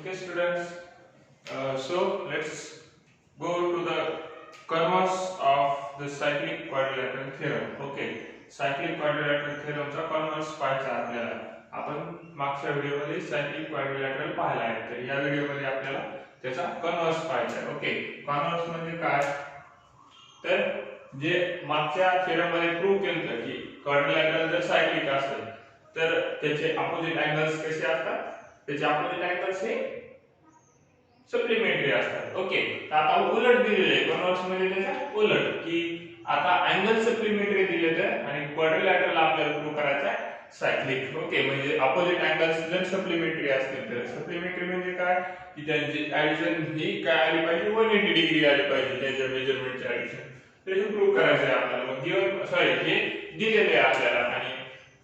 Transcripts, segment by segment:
Okay, students. So let's go to the converse of the cyclic quadrilateral theorem. Okay, cyclic quadrilateral theorem चा converse पाहायचा आपल्याला. आपण मागच्या व्हिडिओमध्ये cyclic quadrilateral पाहिला आहे. तर या व्हिडिओमध्ये आपल्याला त्याचा converse पाहायचा आहे. ओके, converse म्हणजे काय? तर जे मागच्या theorem मध्ये प्रूव्ह केलं की quadrilateral जर cyclic असेल तर त्याचे ऑपोजिट अँगल्स कसे असतात? त्याचे ऑपोजिट अँगल्स हे सप्लिमेंटरी असतात. ओके, तर आता उलट दिलेले आहे कन्वर्स मध्ये त्याच्या उलट की आता अँगल सप्लिमेंटरी दिले तर आणि क्वाड्रिलॅटरल आपल्याला प्रूव्ह करायचा आहे सायक्लिक. ओके, म्हणजे ऑपोजिट अँगल्स जर सप्लिमेंटरी असतील तर सप्लिमेंटरी म्हणजे काय की त्यांची ऍडिशन ही काय आली पाहिजे 180 डिग्री आली पाहिजे त्याच्या मेजरमेंटची ऍडिशन. ते प्रूव्ह करायचं आहे आपल्याला. मग गिवन सॉरी हे दिलेले आहे आपल्याला आणि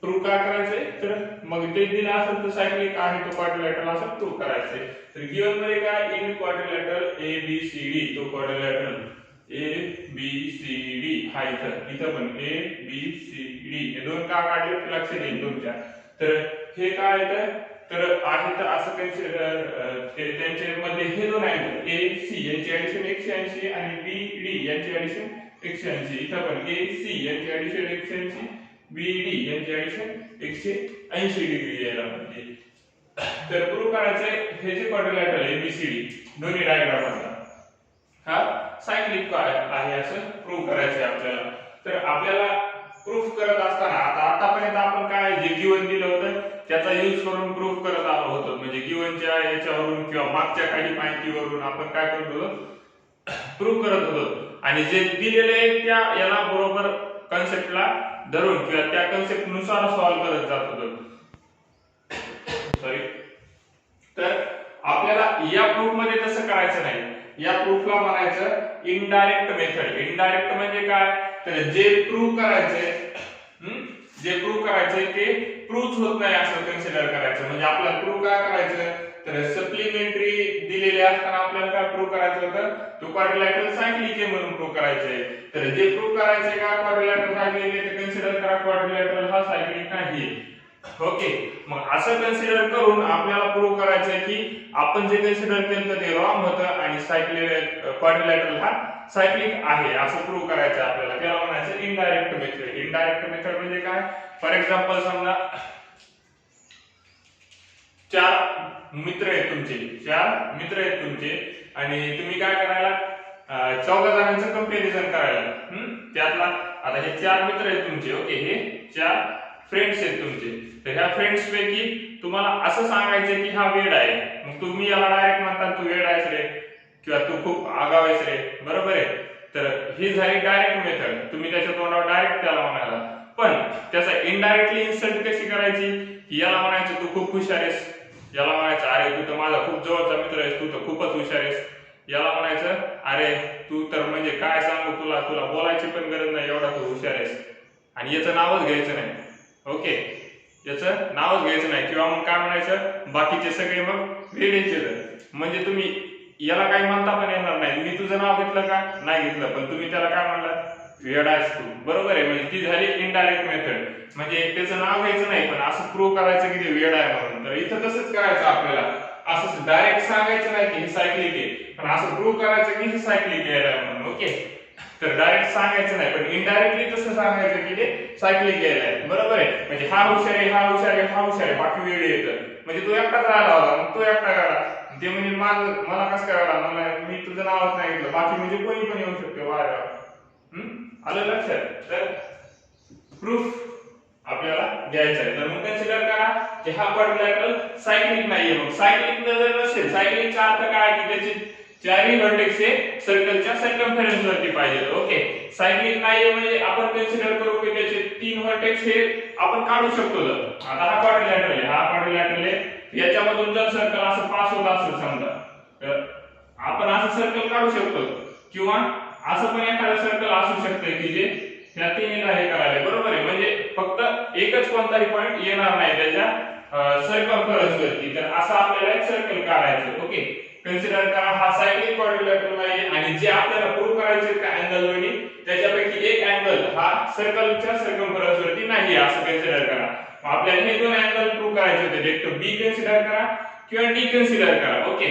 प्रूव्ह काय करायचंय तर मग ते दिलं असेल तर सायक्लिक आहे तो क्वाड्रिलॅटरल असं प्रूव्ह करायचंय. तर गिवन मध्ये काय in quadrilateral A B C D तो quadrilateral A B C D हा इथं पण ए बी सी डी हे दोन का काढले लक्षात येईल तुमच्या. तर हे काय येतं तर आहे तर असं त्यांच्या मध्ये हे दोन अँगल ए सी यांची ऍडिशन 180 आणि बी डी यांची ऍडिशन 180. इथं पण ए सी यांची ऍडिशन 180 बीडी यांची ऍडिशन 180 डिग्री यायला पाहिजे. तर प्रूव्ह करायचंय हे जे क्वाड्रिलॅटरल एबीसीडी दोन्ही डायग्राम मधला हा सायक्लिक आहे असं प्रूव्ह करायचंय आपल्याला. तर आपल्याला प्रूफ करत असताना आतापर्यंत आपण काय जे गिवन दिलं होतं त्याचा यूज करून प्रूफ करत आलो होतो. म्हणजे गिवनच्या याच्यावरून किंवा मागच्या काही माहितीवरून आपण काय करत होतो प्रूफ करत होतो आणि जे दिलेले आहे त्या याला बरोबर कन्सेप्टला धरून किंवा त्या कन्सेप्ट नुसार सॉल्व करत जात होतो. सॉरी, तर आपल्याला या प्रूफ मध्ये तसं करायचं नाही. या प्रूफला म्हणायचं इनडायरेक्ट मेथड. इनडायरेक्ट म्हणजे काय तर जे प्रूफ करायचंय ते प्रूफ होत नाही असं कन्सिडर करायचं. म्हणजे आपल्याला प्रूफ काय करायचं तर सप्लिमेंटरी दिलेले असताना आपल्याला काय प्रूफ करायचं होतं तो क्वाड्रिलॅटरल सायक्लिक आहे म्हणून प्रूफ करायचंय. तर जे प्रूफ करायचंय का क्वाड्रिलॅटरल सायक्लिक आहे ते कन्सिडर करा क्वाड्रिलॅटरल हा सायक्लिक नाही. ओके, मग असं कन्सिडर करून आपल्याला प्रूव्ह करायचंय की आपण जे कन्सिडर केलं ते रॉंग होतं आणि सायक्लिक क्वाड्रिलॅटरल हा सायक्लिक आहे असं प्रूव्ह करायचं आपल्याला. त्याला म्हणायचं इनडायरेक्ट मेथड. इनडायरेक्ट मेथड म्हणजे काय फॉर एक्झाम्पल समजा चार मित्र आहेत तुमचे आणि तुम्ही काय करायला चौघा जणांचं कंपॅरिझन करायला. त्यातला आता हे चार मित्र आहेत तुमचे. ओके, हे चार फ्रेंड्स आहेत तुमचे. तर ह्या फ्रेंड्स पैकी तुम्हाला असं सांगायचं की हा वेड आहे. मग तुम्ही याला डायरेक्ट म्हणता तू वेड आहेस रे किंवा तू खूप आगाव आहेस रे, बरोबर आहे. तर ही झाली डायरेक्ट मेथड. तुम्ही त्याच्या तोंडावर डायरेक्ट त्याला म्हणायला. पण त्याचा इनडायरेक्टली इन्सल्ट कशी करायची की याला म्हणायचं तू खूप हुशार आहेस, याला म्हणायचं अरे तू तर माझा खूप जवळचा मित्र आहेस, तू तर खूपच हुशार आहेस. याला म्हणायचं अरे तू तर म्हणजे काय सांगू तुला बोलायची पण गरज नाही एवढा तू हुशार आहेस. आणि याचं नावच घ्यायचं नाही. ओके, याचं नावच घ्यायचं नाही. किंवा मग काय म्हणायचं बाकीचे सगळे मग वेडेचे. म्हणजे तुम्ही याला काही म्हणता पण येणार नाही. मी तुझं नाव घेतलं का नाही घेतलं पण तुम्ही त्याला काय म्हणला वेडा आहेस तू, बरोबर आहे. म्हणजे ती झाली इनडायरेक्ट मेथड. म्हणजे त्याचं नाव घ्यायचं नाही पण असं प्रूव्ह करायचं की ते वेड आहे म्हणून. तर इथं तसंच करायचं आपल्याला. असं डायरेक्ट सांगायचं नाही की हे सायक्लिक आहे पण असं प्रूव्ह करायचं की हे सायक्लिक आहे म्हणून. ओके, तर डायरेक्ट सांगायचं नाही पण इनडायरेक्टली तसं सांगायचं की ते सायक्लिक आहे, बरोबर आहे. म्हणजे हा हुशार आहे बाकी वेळ येतं. म्हणजे तो एकटाच राहिला होता मग तो एकटा राहिला ते म्हणजे मला कसं करायला मला मी तुझं नावच नाही घेतलं बाकी म्हणजे कोणी पण येऊ शकतो वाऱ्यावर. आलं लक्षात. तर प्रूफ आपल्याला द्यायचा आहे. तर मग कन्सिडर करा की हा क्वाड्रिलॅटरल सायक्लिक नाहीये. मग सायक्लिक जर नसेल सायक्लिकचा अर्थ काय की त्याचे चारही व्हर्टेक्स हे सर्कलच्या सर्कम्फरन्स वरती पाहिजे. ओके, सायक्लिक नाहीये म्हणजे आपण कन्सिडर करू की त्याचे तीन व्हर्टेक्स हे आपण काढू शकतो. आता हा क्वाड्रिलॅटरल आहे याच्यामधून जर सर्कल असं पास होत असेल समजा तर आपण असं सर्कल काढू शकतो किंवा असं पण एखादं सर्कल असू शकतं की जे त्या तिन्हीला हे करायला, बरोबर आहे. म्हणजे फक्त एकच कोणताही पॉइंट येणार नाही त्याच्या सर्कम्फरन्स वरती. तर असं आपल्याला एक सर्कल काढायचं. ओके, कन्सिडर करा हा सायक्लिक क्वाड्रिलॅटरल आहे आणि जे आपल्याला प्रूव्ह करायचे त्या अँगल वरती त्याच्यापैकी एक अँगल हा सर्कलच्या सर्कम्फरन्स वरती नाही असं कन्सिडर करा. आपल्याला हे दोन अँगल प्रूव्ह करायचे होते. एक तो बी कन्सिडर करा किंवा डी कन्सिडर करा. ओके,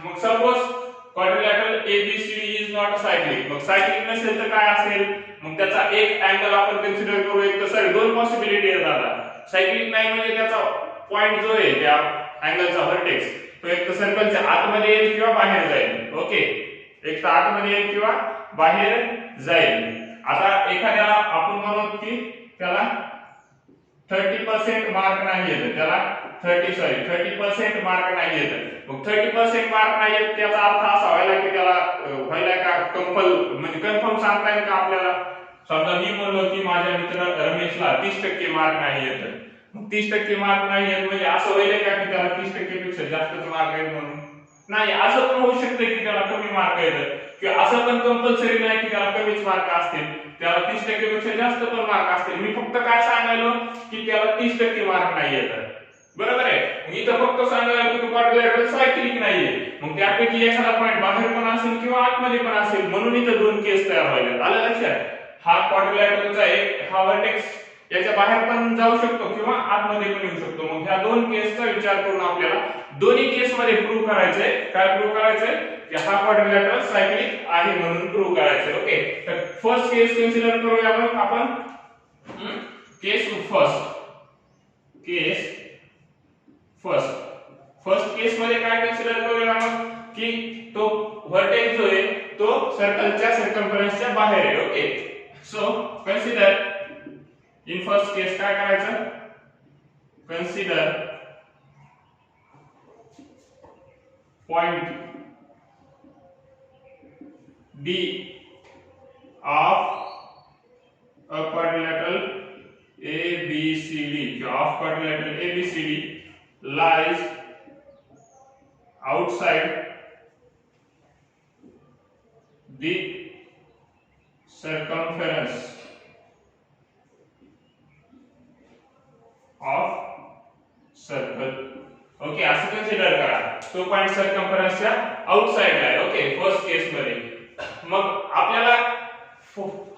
मग suppose quadrilateral ABCD is not cyclic. मग सायक्लिक नसेल तर काय असेल? मग त्याचा एक अँगल आपण कन्सिडर करू. एक तर सॉरी दोन पॉसिबिलिटी आहेत आता. सायक्लिक नाही म्हणजे त्याचा पॉइंट जो आहे त्या अँगलचा व्हर्टेक्स तो एक तर सर्कलच्या आतमध्ये येईल किंवा बाहेर जाईल. ओके, एक तर आतमध्ये येईल किंवा बाहेर जाईल. आता एखाद्याला आपण म्हणू की त्याला 30% मार्क नाही येत, त्याला 30% मार्क नाही येत. मग 30% मार्क नाही येत त्याचा अर्थ असा व्हायला की त्याला व्हायला का कंपल म्हणजे कन्फर्म सांगता येईल का आपल्याला? समजा मी म्हणलो की माझ्या मित्र रमेशला 30% मार्क नाही येत. मग 30% मार्क नाही येत म्हणजे असं होईल का की त्याला 30% पेक्षा जास्तच मार्क आहेत म्हणून? नाही, असं पण होऊ शकतं की त्याला कमी मार्क येतात किंवा असं पण कंपल्सरी नाही की त्याला कमीच मार्क असतील, त्याला 30% पेक्षा जास्त पण मार्क असतील. मी फक्त काय सांगायलो की त्याला 30% मार्क नाही येतात. बरोबर आहे. मी तर फक्त सांगायला की क्वाड्रिलॅटरल सायक्लिक नाहीये. मग त्यापैकी एखादा पॉइंट बाहेर पण असेल किंवा आतमध्ये पण असेल म्हणून इथं दोन केस तयार व्हायला. आलं लक्षात? हा क्वाड्रिलॅटरलचा एक हा व्हर्टेक्स याच्या बाहेर पण जाऊ शकतो किंवा आतमध्ये पण येऊ शकतो. मग ह्या दोन केसचा विचार करून आपल्याला दोन्ही केस मध्ये प्रूव्ह करायचंय. काय प्रूव्ह करायचंय? की हा क्वाड्रिलॅटरल सायक्लिक आहे म्हणून प्रूव्ह करायचंय. ओके, तर फर्स्ट केस कन्सिडर करूया आपण. केस फर्स्ट केस मध्ये काय कन्सिडर करूया मग की तो व्हर्टेक्स जो आहे तो सर्कलच्या सर्कम्फरन्सच्या बाहेर आहे. Okay, so consider in first case काय करायचं? Consider point D of a quadrilateral ABCD lies outside the circumference of circle. Okay, असं कन्सिडर करा. तो पॉइंट सर्कम्फरन्सच्या आउटसाइड आहे. ओके, फर्स्ट केस मध्ये. मग आपल्याला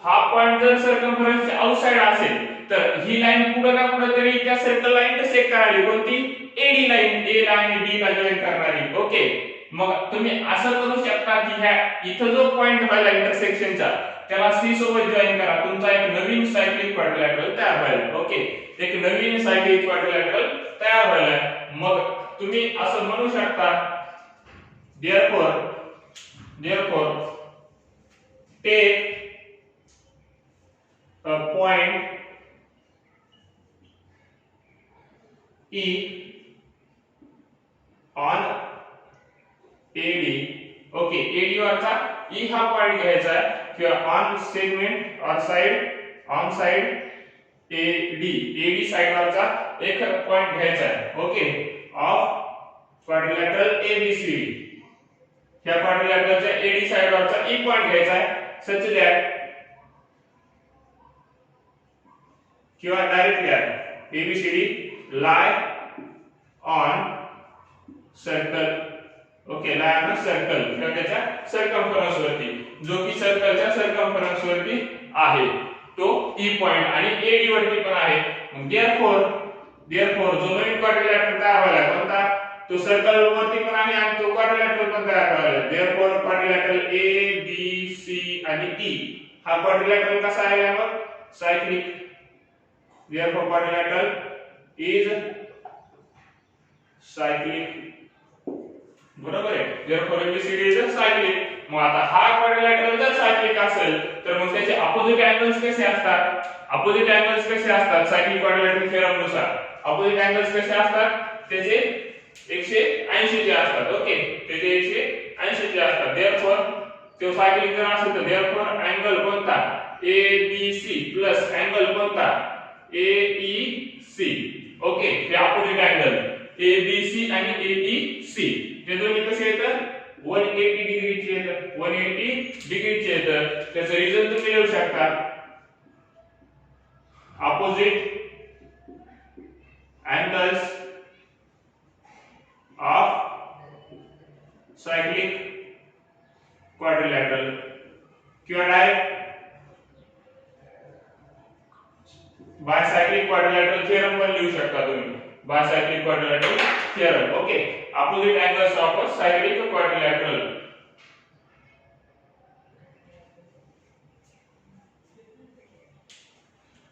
हा पॉइंट जर सर्कम्फरन्सच्या आउटसाइड असेल तर ही लाईन पुढे ना पुढे तरी त्या सर्कलला इंटरसेक्ट करायला कोणती? एडी लाईन, ए ला आणि डी ला जॉईन करणारी. ओके, मग तुम्ही असं करू शकता की ह्या इथं जो पॉइंट व्हायला इंटरसेक्शनचा त्याला सी सोबत जॉईन करा. तुमचा एक नवीन सायक्लिक क्वाड्रिलॅटरल तयार व्हायला. ओके, एक नवीन सायक्लिक क्वाड्रिलॅटरल तयार व्हायला. मग तुम्ही असं म्हणू शकता therefore take a point E on AD. Okay, AD वरचा E हा पॉइंट घ्यायचा आहे किंवा on segment or side AD side वरचा एक पॉइंट घ्यायचा आहे. Okay, of quadrilateral ABCD. ह्या क्वाड्रिलॅटरलच्या AD साइड वरचा E पॉइंट घ्यायचा आहे such that किंवा directly ABCD lie on circle. Okay, lie on a circle किंवा त्याच्या सर्कम्फरन्स वरती, जो की सर्कलच्या सर्कम्फरन्स वरती आहे तो E पॉइंट आणि AD वरती पण आहे. therefore जो नवीन क्वाड्रिलॅटरल तयार व्हायला कोणता? तो सर्कल वरती पण आहे आणि तो क्वाड्रिलॅटरल पण तयार व्हायला. therefore quadrilateral A B C आणि E हा क्वाड्रिलॅटरल कसा आहे? मग cyclic. therefore quadrilateral is cyclic. बरोबर आहे. therefore ABCD is cyclic. मग आता हा क्वाड्रिलॅटरल जर सायक्लिक असेल तर मग त्याचे अपोजिट अँगल्स कसे असतात? सायक्लिक क्वाड्रिलॅटरल थेरम नुसार अपोजिट अँगल्स कसे असतात? त्याचे 180 चे असतात. ओके, त्याचे 180 चे असतात. therefore तो सायक्लिक जर असेल तर therefore अँगल कोणता? ABC प्लस अँगल कोणता? AEC. ओके, हे अपोजिट अँगल ABC आणि AEC हे दोन्ही कसे येतात? 180 डिग्रीचे येतात. 180 डिग्रीचे येतात. त्याचं रिझन तुम्ही लिहू शकता. Opposite angles of cyclic quadrilateral किंवा डायरेक्ट बायसायक्लिक क्वाड्रिलॅटरल थेरम पण लिहू शकता तुम्ही. bicyclic quadrilateral theorem. Okay, opposite angles of a cyclic quadrilateral.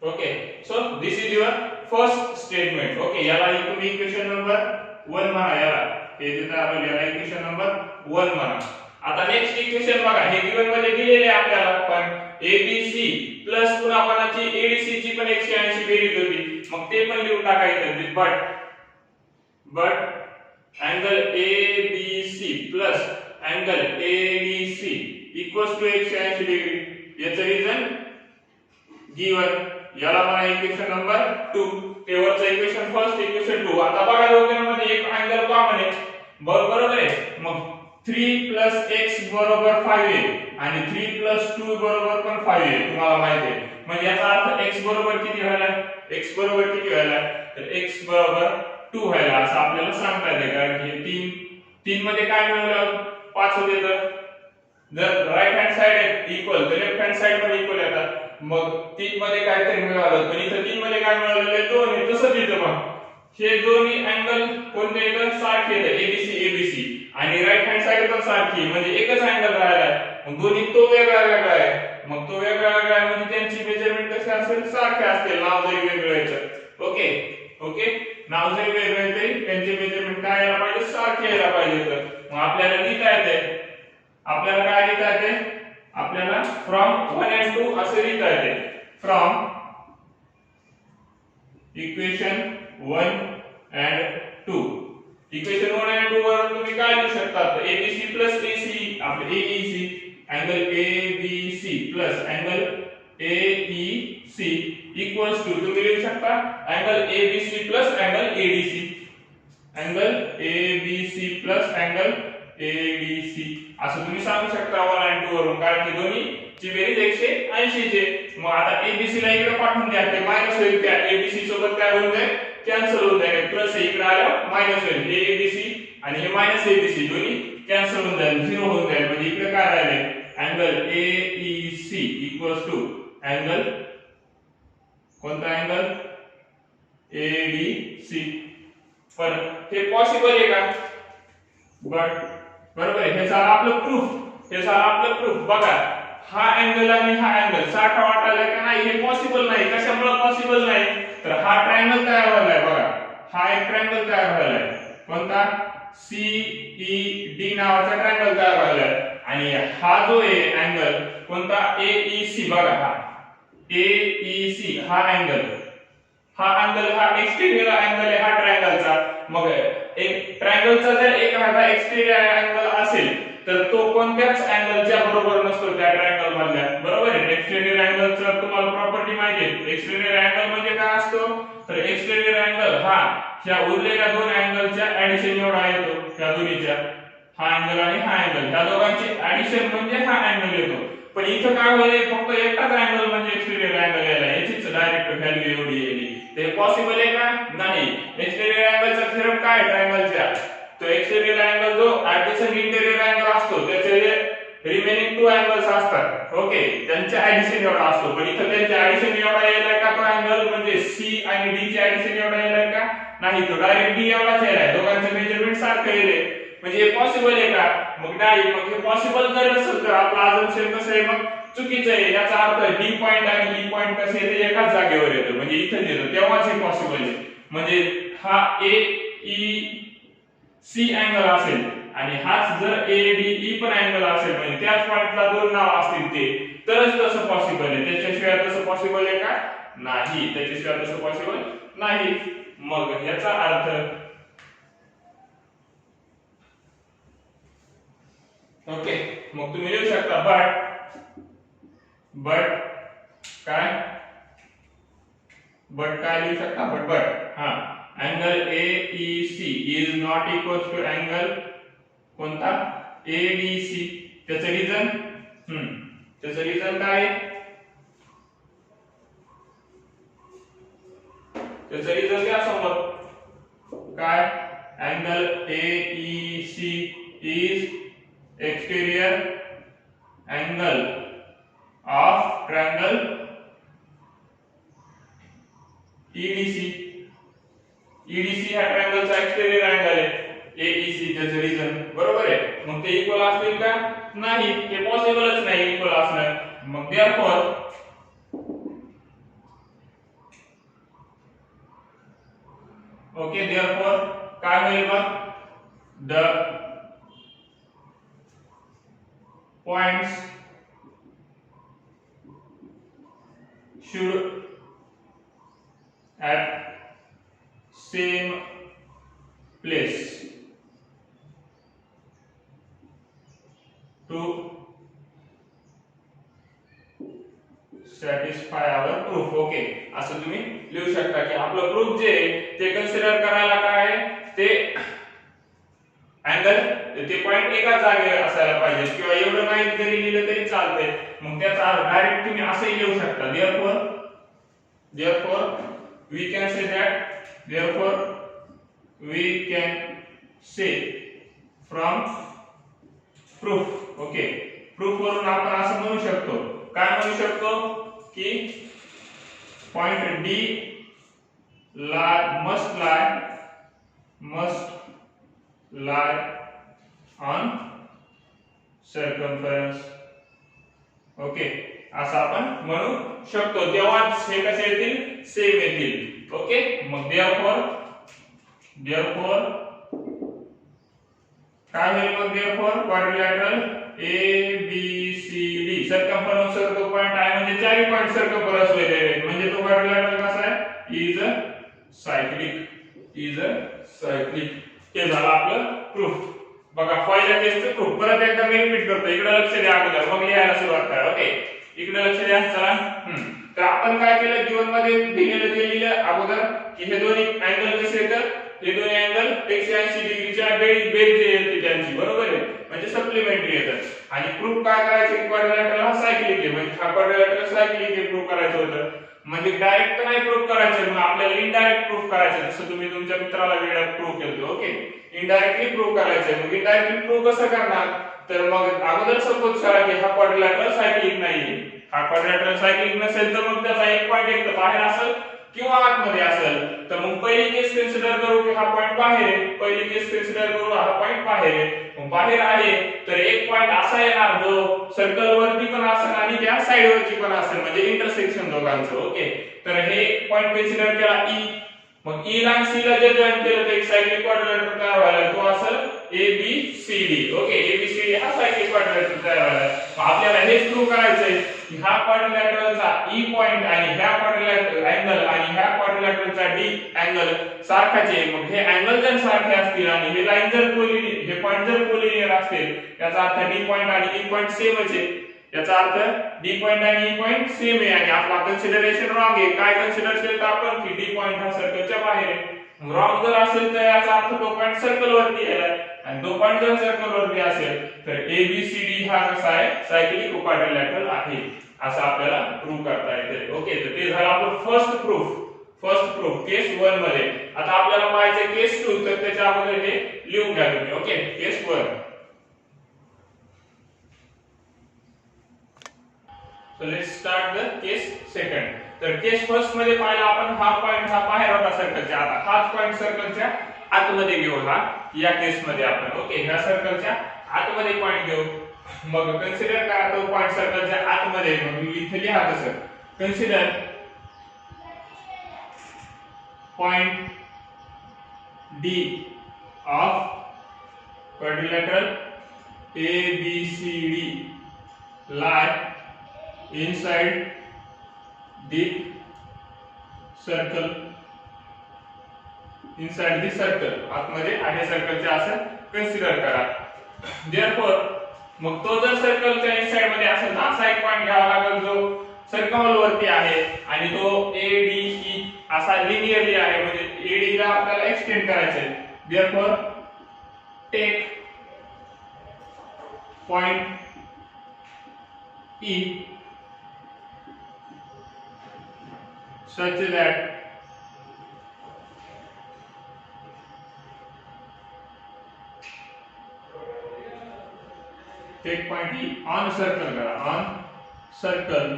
Okay, so this is your first statement. Okay, याला तुम्ही इक्वेशन नंबर 1 म्हणा. याला हे जे आपण याला इक्वेशन नंबर 1 म्हणा. आता नेक्स्ट इक्वेशन बघा, हे गिवन मध्ये दिलेले आपल्याला पण ABC प्लस पुन्हा कोणाची ADC ची पण 180 बेरीज होती, मग ते पण लिहून टाकायचं. But angle ABC plus angle ADC equals to 180 degree. याचं रिझन गिवन. याला म्हणा इक्वेशन नंबर 2. तेवरचं इक्वेशन फर्स्ट, इक्वेशन 2. आता बघा दोघांमध्ये एक अँगल कॉमन आहे, बरोबर आहे. मग 3 x बरोबर 5a आणि 3 2 बरोबर पण 5a तुम्हाला माहिती आहे. म्हणजे याचा अर्थ x बरोबर किती व्हायला, x बरोबर किती व्हायला, तर x बरोबर 2 व्हायला असं आपल्याला सांगता येते. कारण की 3 मध्ये काय मिळवलं, 5 होते. तर जर राईट हँड साइड इक्वल तर लेफ्ट हँड साइड पण इक्वल येतात. मग 3 मध्ये काहीतरी मिळालं, पण इथं 3 मध्ये काय मिळालेलं 2 आहे. तसंच इथं पण हे दोन्ही अँगल कोणते येतात, सारखे येतात, ABC आणि राईट हँड साइड पण सारखी, म्हणजे एकच अँगल राहिला. मग दोन्ही तो वेगळा वेगळा आहे. मग तो वेगळा वेगळा आहे म्हणजे त्यांची मेजरमेंट कशी असेल, सारखे असतील. नाव जरी वेगळं यायचं. ओके, नाव जरी वेगळं आहे तरी त्यांचे मेजरमेंट काय यायला पाहिजे, सारखे यायला पाहिजे. तर मग आपल्याला लिहिता येते, आपल्याला काय लिहिता येते, आपल्याला फ्रॉम 1 and 2 असे लिहिता येते. From equation 1 and 2. Equation 1 and 2 वरून तुम्ही काय लिहू शकता, तर ABC प्लस AC आपले AEC angle ABC plus angle AEC equals to तुम्ही लिहू शकता angle ABC plus angle ADC. Angle ABC plus angle ADC असं तुम्ही सांगू शकता 1 and 2 वरून, कारण की दोन्ही ची बेरीज 180 चे. मग आता ABC ला इकडे पाठवून द्या, ते मायनस होईल. त्या ABC सोबत काय होऊन जाईल, कॅन्सल होऊन जाईल. प्लस इकडे आलं मायनस होईल. हे ABC आणि हे मायनस ABC दोन्ही कॅन्सल होऊन जाईल, 0 होऊन जाईल. म्हणजे इकडे काय राहिले, angle AEC equals to angle कोणता, अँगल ADC. पण हे पॉसिबल आहे का, बरोबर आहे. हे झालं आपलं प्रूफ. बघा, हा अँगल आणि हा अँगल सारखा वाटायला का नाही, हे पॉसिबल नाही. कशामुळे पॉसिबल नाही, तर हा ट्रायंगल तयार व्हायलाय. बघा, हा एक ट्रायंगल तयार व्हायलाय. कोणता, CED नावाचा ट्रायंगल तयार व्हायलाय. आणि हा जो आहे अँगल कोणता, AEC. बघा, हा AEC हा अँगल हा एक्सटेरियर अँगल आहे हा ट्रायंगलचा. मग एक ट्रायंगलचा जर एक एखादा एक्सटेरियर अँगल असेल तर तो कोणत्याच अँगलच्या बरोबर नसतो त्या ट्रायंगल मधल्या, बरोबर आहे. एक्सटेरियर अँगलचं तुम्हाला प्रॉपर्टी माहिती आहे. एक्सटेरियर अँगल म्हणजे काय असतो, तर एक्सटेरियर अँगल हा ह्या उरलेल्या दोन अँगलच्या ऍडिशन एवढा येतो. त्या दोन्हीच्या, हा अँगल आणि हा अँगल, ह्या दोघांची ऍडिशन म्हणजे हा अँगल येतो. पण इथं काय होईल, फक्त एकटाच अँगल म्हणजे एक्सटेरियर अँगल यायला, याचीच डायरेक्ट व्हॅल्यू एवढी येईल. ते पॉसिबल आहे का, नाही. एक्सटेरियर अँगलचा थेरम काय ट्रायंगलच्या, तो एक्सटेरियर अँगल जो ऍडजसंट इंटेरियर अँगल असतो त्याचे रिमेनिंग 2 अँगल्स असतात. ओके, त्यांच्या ऍडिशन एवढा असतो. पण इथं त्यांच्या ऍडिशन एवढा यायलाय का, तो अँगल म्हणजे C आणि D चे ऍडिशन एवढा यायलाय का, नाही. तो डायरेक्ट D एवढाच यायलाय. दोघांचे मेजरमेंट सारखं येईल. म्हणजे हे पॉसिबल आहे का, मग नाही. मग हे पॉसिबल जर नसेल तर आपलं अजम्पशन कसं आहे, मग चुकीचं आहे. याचा अर्थ D पॉइंट आणि E पॉइंट कसे येते, एकाच जागेवर येतं, म्हणजे इथं येतं, तेव्हाच हे पॉसिबल आहे. म्हणजे हा AEC अँगल असेल आणि हाच जर ADE पण अँगल असेल, म्हणजे त्याच पॉइंटला दोन नाव असतील ते, तरच तसं पॉसिबल आहे. त्याच्याशिवाय तसं पॉसिबल आहे का, नाही. त्याच्याशिवाय तसं पॉसिबल नाही. मग याचा अर्थ ओके, मग तुम्ही लिहू शकता काय लिहू शकता, बट हा angle AEC is not equal to angle कोणता, ADC. त्याचं रिझन काय आहे, त्याचं रिझन द्या समोर. काय, angle AEC is exterior angle of triangle EDC AEC ह्या ट्रायंगलचा एक्सटेरियर अँगल आहे AEC त्याचं रिजन बरोबर आहे मग ते इक्वल असतील का नाही हे पॉसिबलच नाही इक्वल असणं मग देअरफॉर ओके देअरफॉर काय होईल मग the points should at same place to satisfy our proof okay असं तुम्ही लिहू शकता की आपलं प्रूफ जे ते कन्सिडर करायला काय आहे ते अँगल ते पॉइंट एका जागेवर असायला पाहिजे किंवा एवढं नाही जरी लिहिलं तरी चालतंय मग त्याचा डायरेक्ट तुम्ही असंही लिहू शकता therefore we can say that therefore we can say from proof okay proof वरून आपण असं म्हणू शकतो काय म्हणू शकतो की point D must lie on circumference okay असं आपण म्हणू शकतो तेव्हाच हे कसे येतील सेम येतील ओके मग देअरफॉर काय होईल मग देअरफॉर क्वाड्रिलॅटरल ABCD सर्कम्फरन्स तो पॉइंट आहे म्हणजे चारही पॉइंट सर्कम्फरन्स वेगळे म्हणजे तो क्वाड्रिलॅटरल कसा आहे इज अ सायक्लिक हे झालं आपलं प्रूफ बघा पहिल्या केसचं प्रूफ परत एकदा मी रिपीट करतो इकडे लक्ष द्या अगोदर मग लिहायला सुरुवात करा ओके इकडे लक्ष द्या चला तर आपण काय केलं गिवन मध्ये दिलेलं जे लिहिलं अगोदर की हे दोन्ही अँगल कसे येतात हे दोन्ही अँगल 180 डिग्रीच्या बेरीज येते त्यांची बरोबर आहे म्हणजे सप्लिमेंटरी येतात आणि प्रूफ काय करायचं क्वाड्रिलॅटरल हा सायक्लिक आहे म्हणजे हा क्वाड्रिलॅटरल सायक्लिक आहे प्रूफ करायचं होतं म्हणजे डायरेक्ट नाही प्रूफ करायचं मग आपल्याला इनडायरेक्ट प्रूफ करायचं जसं तुम्ही तुमच्या मित्राला वेळा प्रूफ केलं ओके इनडायरेक्टली प्रूफ करायचं मग इनडायरेक्टली प्रूफ कसं करणार तर मग अगोदर सपोज करा की हा क्वाड्रिलॅटरल सायक्लिक नाहीये हा क्वाड्रिलॅटरल सायक्लिक नसेल तर मग त्याचा एक पॉइंट एक तर बाहेर असेल किंवा आतमध्ये असेल तर मग पहिली केस कन्सिडर करू की हा पॉइंट बाहेर आहे पहिली केस कन्सिडर करू हा पॉइंट बाहेर आहे मग बाहेर आहे तर एक पॉइंट असा येणार जो सर्कल वरती पण असेल आणि त्या साइड वरती पण असेल म्हणजे इंटरसेक्शन दोघांचं ओके तर हे पॉइंट कन्सिडर केला ई मग ई ला सी ला जे जॉइन केलं तर एक सायक्लिक क्वाड्रिलॅटरल तयार व्हायला तो असेल ABCD ओके ABCD हा सायक्लिक क्वाड्रिलॅटरल तयार व्हायला आपल्याला हेच प्रूव्ह करायचंय की हा क्वाड्रिलॅटरलचा ई पॉइंट आणि ह्या क्वाड्रिलॅटरल अँगल आणि ह्या क्वाड्रिलॅटरलचा डी अँगल सारखाच आहे मग हे अँगल जर सारखे असतील आणि हे लाईन जर कोलिनियर हे पॉइंट जर कोलिनियर असतील याचा अर्थ डी पॉइंट आणि ई पॉइंट सेमच आहे याचा अर्थ डी पॉइंट आणि ई पॉइंट सेम आहे आणि आपला कन्सिडरेशन रॉंग आहे काय कन्सिडर केलं आपण की डी पॉइंट हा सर्कलच्या बाहेर आहे रॉंग जर असेल तर याचा अर्थ तो पॉइंट सर्कल वरती आहे आणि तो पॉइंट जर सर्कल वरती असेल तर ABCD हा कसा आहे सायक्लिक क्वाड्रिलॅटरल आहे असं आपल्याला प्रूव्ह करता येते ओके तर ते झालं आपलं फर्स्ट प्रूफ केस 1 मध्ये आता आपल्याला पाहायचं केस 2 तर त्याच्या अगोदर हे लिहून घ्या तुम्ही okay case 1 So let's start the case second. तर केस फर्स्ट मध्ये पाहिलं आपण हा पॉइंट हा बाहेर होता सर्कलच्या आता हाच पॉइंट सर्कलच्या आतमध्ये घेऊ हा या केस मध्ये आपण ओके ह्या सर्कलच्या आतमध्ये पॉइंट घेऊ मग कन्सिडर करा तो पॉइंट सर्कलच्या आतमध्ये मग इथे लिहा कसं consider point D of quadrilateral ABCD lie inside the circle आतमध्ये आहे सर्कलच्या असं कन्सिडर करा देअरफॉर मग तो जर सर्कलच्या इनसाइड मध्ये असेल तर असा एक पॉइंट घ्यावा लागेल जो सर्कल वरती आहे आणि तो ADE असा लिनियरली आहे म्हणजे AD ला आपल्याला एक्सटेंड करायचं आहे therefore take point E such that take point E on circle करा on circle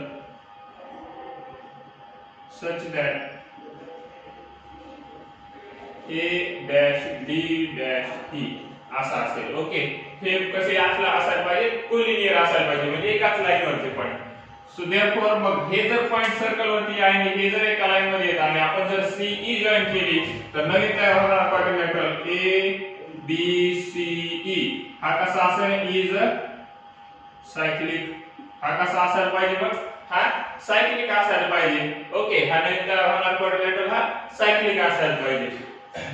such that A dash D dash E असा असेल. ओके, हे कसे असलं असायला पाहिजे, कोलिनियर असायला पाहिजे, म्हणजे एकाच लाईन वरचे पॉइंट. सो देअरफॉर मग हे जर पॉइंट सर्कल वरती आहे आणि हे जर एका लाईन मध्ये येत आणि आपण जर सीई जॉईन केली तर नवीन तयार होणारा quadrilateral A B C E हा कसा असेल, इज सायक्लिक. हा कसा असायला पाहिजे, मग हा सायक्लिक असायला पाहिजे. ओके, हा नवीन तयार होणारा क्वाड्रिलॅटरल हा सायक्लिक असायला पाहिजे.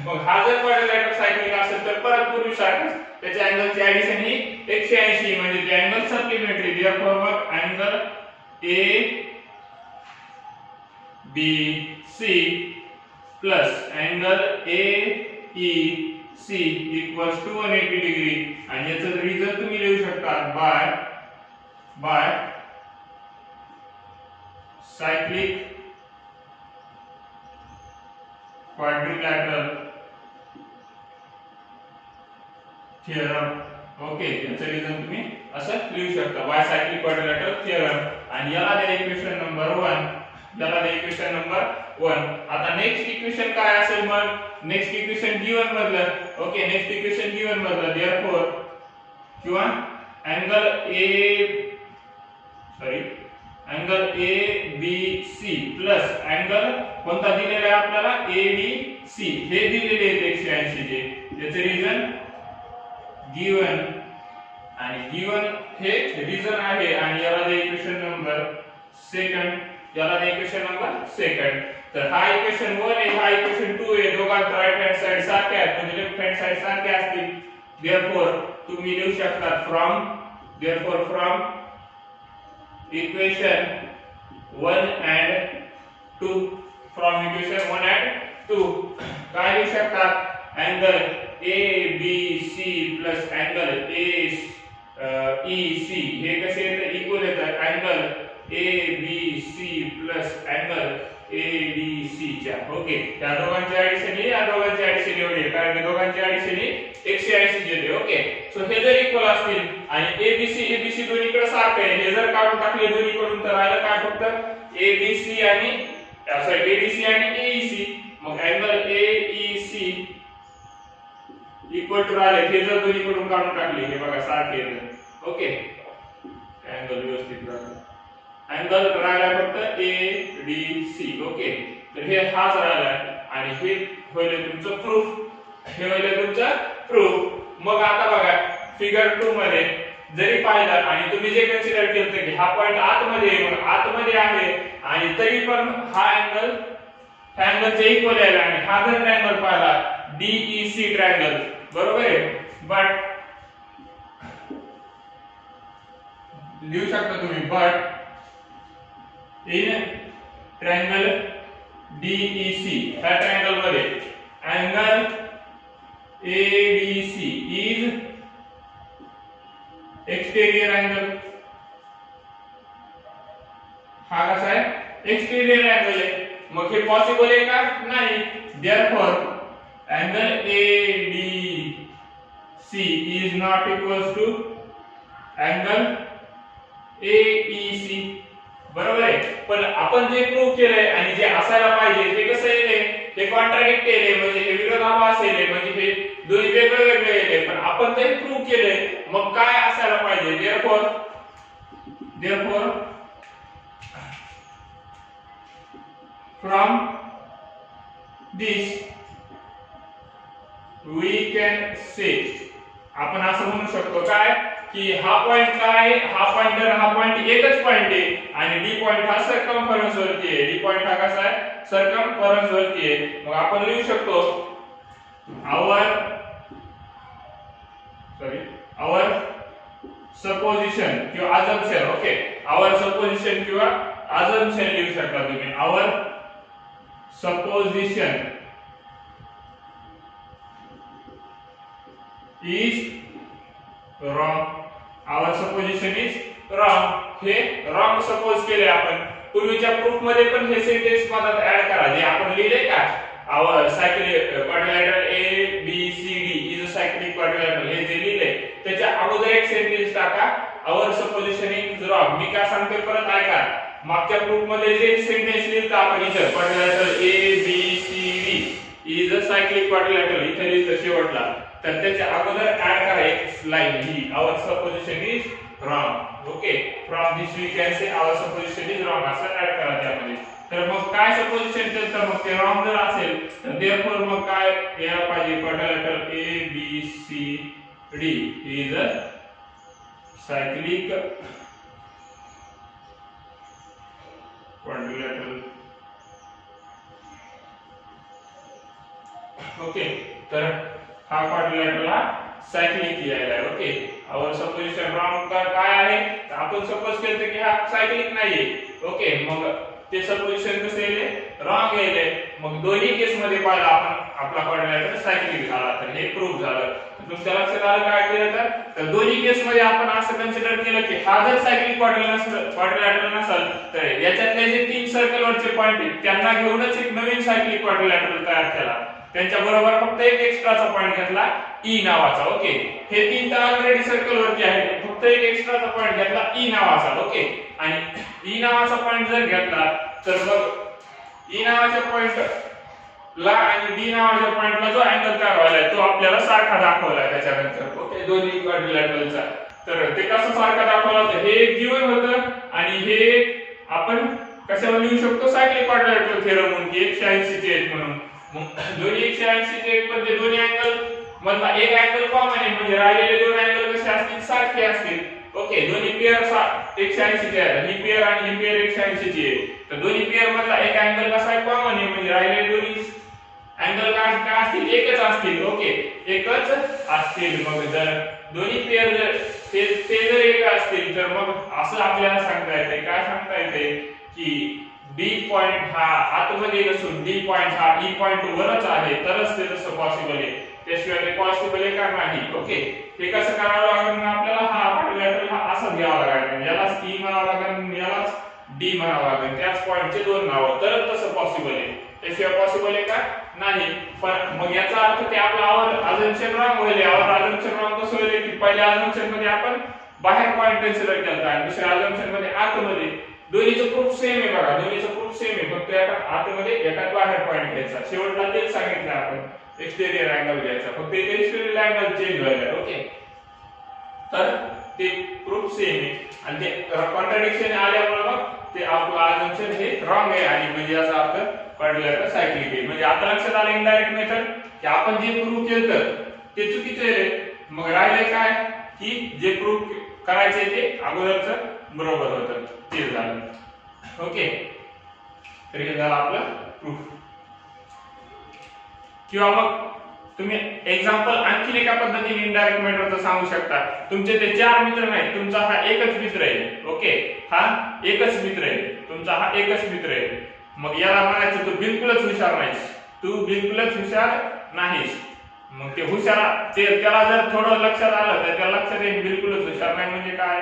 मग हा जर क्वाड्रिलॅटरल सायक्लिक असेल तर परत पूर्वीसारखंच त्याच्या अँगलची ऍडिशन ही 180 म्हणजे ते अँगल सप्लिमेंटरी. देअरफॉर मग angle A B C plus angle A E C equals to 180 degree. आणि याचं रिझल्ट तुम्ही लिहू शकता by cyclic quadrilateral theorem. Okay, याचं रिझन तुम्ही असं लिहू शकता बाय सायक्लिक क्वाड्रिलॅटरल थिअरम. आणि याला द्या इक्वेशन नंबर 1, याला द्या इक्वेशन नंबर 1. आता नेक्स्ट इक्वेशन काय असेल, मग नेक्स्ट इक्वेशन गिवन मधलं. ओके, नेक्स्ट इक्वेशन गिवन मधलं. देअरफॉर किंवा angle A B C plus angle कोणता दिलेला आहे आपल्याला, ए बी सी हे दिलेले आहेत 180 चे. याचे रिझन गिवन आणि गिवन हे रिझन आहे. आणि याला दे इक्वेशन नंबर 2, याला दे इक्वेशन नंबर 2. तर हा इक्वेशन 1 आहे, हा इक्वेशन 2 आहे. दोघांचा राइट हँड साइड सारखे आहेत म्हणजे लेफ्ट हँड साइड सारखे असतील. देअरफॉर तुम्ही लिहू शकता from equation 1 and 2, from equation 1 and 2 काय लिहू शकतात, angle A B C plus angle E C हे कसे येतात, इक्वल येतात angle A B C plus angle A D C च्या. ओके, त्या दोघांची ऍडिशन या दोघांची ऍडिशन एवढी आहे कारण की दोघांची ऍडिशन 180 येते. ओके, सो हे जर इक्वल असतील आणि एबीसी दोन्हीकडे सारखे आहे, हे जर काढून टाकले दोन्हीकडून तर राहिलं काय, फक्त एबीसी आणि एडीसी आणि एईसी. मग अँगल एईसी इक्वल टू राहिले, हे जर दोन्हीकडून काढून टाकले, हे बघा सारखे येतात. ओके, अँगल व्यवस्थित राहतो. अँगल राहिला फक्त एडीसी. ओके, तर हे हाच राहिला आणि हे होईल तुमचं प्रूफ, हे होईल तुमचं प्रूफ. मग आता बघा फिगर 2 मध्ये जरी पाहिलं आणि तुम्ही जे कन्सिडर केलं की हा पॉइंट आतमध्ये आहे आणि तरी पण हा अँगल ह्या अँगलचे इक्वल आहे आणि हा जर ट्रायंगल पाहिला डीईसी ट्रायंगल, बरोबर आहे. बट लिहू शकता तुम्ही बट इन ट्रायंगल डीईसी ह्या ट्रायंगल मध्ये angle ABC is exterior angle. हा कसा आहे, एक्सटेरियर अँगल आहे. मग हे पॉसिबल आहे का, नाही. Therefore angle ADC is not equals to angle AEC, बरोबर आहे. पण आपण जे प्रूव्ह केलंय आणि जे असायला पाहिजे ते कसं येते, ते कॉन्ट्राडिक्ट केले म्हणजे हे विरोधाभास येले म्हणजे हे दोन्ही वेगळे येले, पण आपण ते प्रूव्ह केले. मग काय असायला पाहिजे, therefore from this we can say, आपण असं म्हणू शकतो काय की हा पॉइंट काय, हा पॉइंट एकच पॉइंट आहे आणि डी पॉइंट हा सर्कम्फरन्स वरती आहे. डी पॉइंट हा कसा आहे, सर्कम्फरन्स वरती आहे. मग आपण लिहू शकतो आवर सपोजिशन किंवा अझम्पशन. ओके, आवर सपोजिशन किंवा अझम्पशन लिहू शकता तुम्ही. Our supposition is wrong. Our supposition is wrong. हे रॉंग सपोज केले आपण. पूर्वीच्या प्रूफ मध्ये पण हे सेंटेन्स मधात ऍड करा जे आपण लिहिले का, our cyclic quadrilateral A B C D is a cyclic quadrilateral, हे जे लिहिले त्याच्या अगोदर एक सेंटेन्स टाका, आवर सपोजिशन इज रॉंग. मी काय सांगते परत ऐका. मागच्या प्रूफ मध्ये जे सेंटेन्स लिहिलं आपण इथे quadrilateral A B C D is a cyclic quadrilateral इथे लिहितं शेवटला तर त्याच्या अगोदर ऍड करा एक लाईन ही our supposition is wrong okay from this we can say our supposition is wrong असं ऍड करा त्यामध्ये तर मग काय सपोजिशन तर मग ते रॉंग जर असेल तर देअरफॉर मग काय यायला पाहिजे quadrilateral A B C D is a cyclic quadrilateral okay तर हा क्वाड्रिलॅटरल हा सायक्लिक यायला आहे ओके आवर सपोजिशन रॉंग काय आहे आपण सपोज केलं की हा सायक्लिक नाहीये ओके मग ते सपोजिशन कसं येईल रॉंग येईल मग दोन्ही केस मध्ये पाहिलं आपण आपला क्वाड्रिलॅटरल सायक्लिक झाला तर हे प्रूव्ह झालं तुमच्या लक्षात आलं काय केलं तर दोन्ही केस मध्ये आपण असं कन्सिडर केलं की हा जर सायक्लिक क्वाड्रिलॅटरल नसेल तर याच्यातले जे तीन सर्कलवरचे पॉइंट आहेत त्यांना घेऊनच एक नवीन सायक्लिक क्वाड्रिलॅटरल तयार केला त्यांच्या बरोबर फक्त एक एक्स्ट्राचा पॉइंट घेतला ई नावाचा ओके हे तीन तर ऑलरेडी सर्कल वरती आहेत फक्त एक एक्स्ट्राचा पॉइंट घेतला ई नावाचा ओके आणि ई नावाचा पॉइंट जर घेतला तर मग ई नावाच्या पॉइंट ला आणि डी नावाच्या पॉइंटला जो अँगल तयार व्हायला तो आपल्याला सारखा दाखवलाय त्याच्यानंतर ओके दोन्ही क्वाड्रिलॅटरलचा तर ते कसं सारखा दाखवला होतं हे एक गिवन होतं आणि हे आपण कशावर लिहू शकतो सायक्लिक क्वाड्रिलॅटरल थेरम म्हणून की 180 चे आहेत म्हणून दोन्ही 180 चे आहेत पण ते दोन्ही अँगल मधला एक अँगल कॉमन आहे म्हणजे राहिलेले दोन अँगल कसे असतील सारखे असतील ओके दोन्ही पेयर 180 चे आहेत ही पेयर आणि ही पेयर 180 ची आहे तर दोन्ही पेयर मधला एक अँगल कसा आहे कॉमन आहे म्हणजे राहिलेले दोन्ही अँगल काय असतील एकच असतील ओके एकच असतील मग जर दोन्ही पेयर जर ते जर एक असतील तर मग असं आपल्याला सांगता येते काय सांगता येते की डी पॉइंट हा आतमध्ये नसून डी पॉइंट हा ई पॉइंट वरच आहे तरच ते तसं पॉसिबल आहे त्याशिवाय ते पॉसिबल आहे का नाही ओके हे कसं करावं लागेल आपल्याला हा क्वाड्रिलॅटरल हा असं घ्यावा लागेल यालाच ई म्हणावं लागेल यालाच डी म्हणावं लागेल त्याच पॉइंटचे दोन नाव तरच तसं पॉसिबल आहे त्याशिवाय पॉसिबल आहे का नाही पण मग याचा अर्थ ते आपला आवर अझम्पशन रॉंग होईल आवर अझम्पशन रॉंग कसं होईल की पहिल्या अझम्पशन मध्ये आपण बाहेर पॉइंट कन्सिडर केला आणि दुसऱ्या अझम्पशन मध्ये आतमध्ये दोन्हीचं प्रूफ सेम आहे बघा दोन्हीचं प्रूफ सेम आहे फक्त एका आतमध्ये एका बाहेर पॉइंट घ्यायचा शेवटला तेच सांगितलं आपण एक्सटेरियर अँगल घ्यायचा फक्त इथे एक्सटेरियर अँगल चेंज व्हायला ओके तर ते प्रूफ सेम आहे आणि ते कॉन्ट्राडिक्शन आल्यामुळे मग ते आपलं अझम्पशन हे रॉंग आहे आणि म्हणजे याचा अर्थ क्वाड्रिलॅटरल सायक्लिक आहे म्हणजे आता लक्षात आलं इनडायरेक्ट मेथड की आपण जे प्रूफ केलं ते चुकीचं आहे मग राहिले काय की जे प्रूफ करायचे ते अगोदरच बरोबर होतं ते झालं ओके तर हे झालं आपलं प्रूफ किंवा मग तुम्ही एक्झाम्पल आणखी एका पद्धतीने इनडायरेक्ट मेथडचं सांगू शकता तुमचे ते चार मित्र नाहीत तुमचा हा एकच मित्र आहे ओके हा एकच मित्र आहे तुमचा हा एकच मित्र आहे मग याला म्हणायचं तू बिलकुलच हुशार नाहीस तू बिलकुलच हुशार नाहीस मग ते हुशार त्याला जर थोडं लक्षात आलं तर त्याला लक्षात येईल बिलकुलच हुशार नाही म्हणजे काय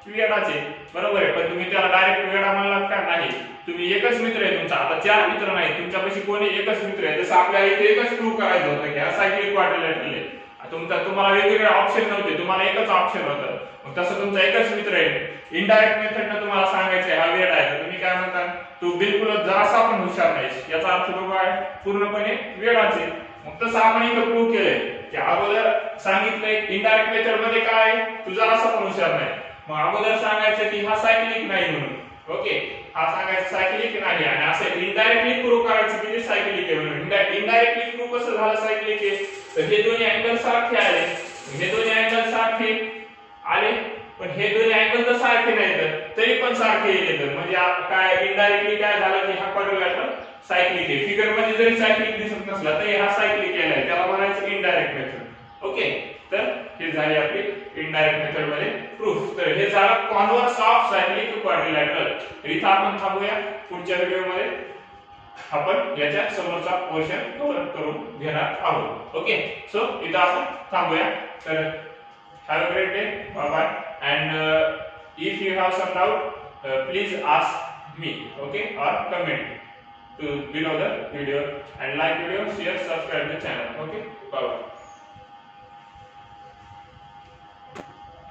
वेडाचे बरोबर आहे पण तुम्ही त्याला डायरेक्ट वेडा म्हणलात का नाही तुम्ही एकच मित्र आहे तुमचा आता चार मित्र नाही तुमच्यापाशी कोणी एकच मित्र आहे जसं आपल्याला इथे एकच प्रूव्ह करायचं होतं की हा सायक्लिक क्वाड्रिलॅटरल आहे तुम्हाला वेगवेगळे ऑप्शन नव्हते तुम्हाला एकच ऑप्शन होतं मग तसं तुमचा एकच मित्र आहे इनडायरेक्ट मेथडने तुम्हाला सांगायचं हा वेड आहे तर तुम्ही काय म्हणता तू बिलकुलच जरासा पण हुशार नाहीस याचा अर्थ बघा आहे पूर्णपणे वेडाचे मग तसं आपण इथं प्रूव्ह केलंय की अगोदर सांगितलंय इनडायरेक्ट मेथड मध्ये काय तू जरासा पण हुशार नाही मग अगोदर सांगायचं की हा सायक्लिक नाही म्हणून ओके हा सांगायचं सायक्लिक नाही आणि असं इनडायरेक्टली प्रूव्ह करायचं की ते सायक्लिक आहे म्हणून इनडायरेक्टली प्रूव्ह कसं झालं सायक्लिक आहे तर हे दोन्ही अँगल सारखे आले हे दोन्ही अँगल सारखे आले पण हे दोन्ही अँगल तर सारखे नाहीत तरी पण सारखे येतात म्हणजे काय इनडायरेक्टली काय झालं की हा क्वाड्रिलॅटरल सायक्लिक आहे फिगर मध्ये जरी सायक्लिक दिसत नसला तरी हा सायक्लिक केलाय त्याला म्हणायचं इनडायरेक्ट मेथड ओके तर हे झाली आपली इनडायरेक्ट मेथड मध्ये प्रूफ तर हे झालं कॉन्व्हर्स ऑफ सायक्लिक क्वाड्रिलॅटरल इथं आपण थांबूया पुढच्या व्हिडिओ मध्ये आपण याच्या समोरचा पोर्शन कव्हर करून घेणार आहोत ओके सो इथं आपण थांबूया तर have a great day bye bye and if you have some doubt please ask me okay or comment to below the video and like video share subscribe the channel okay bye bye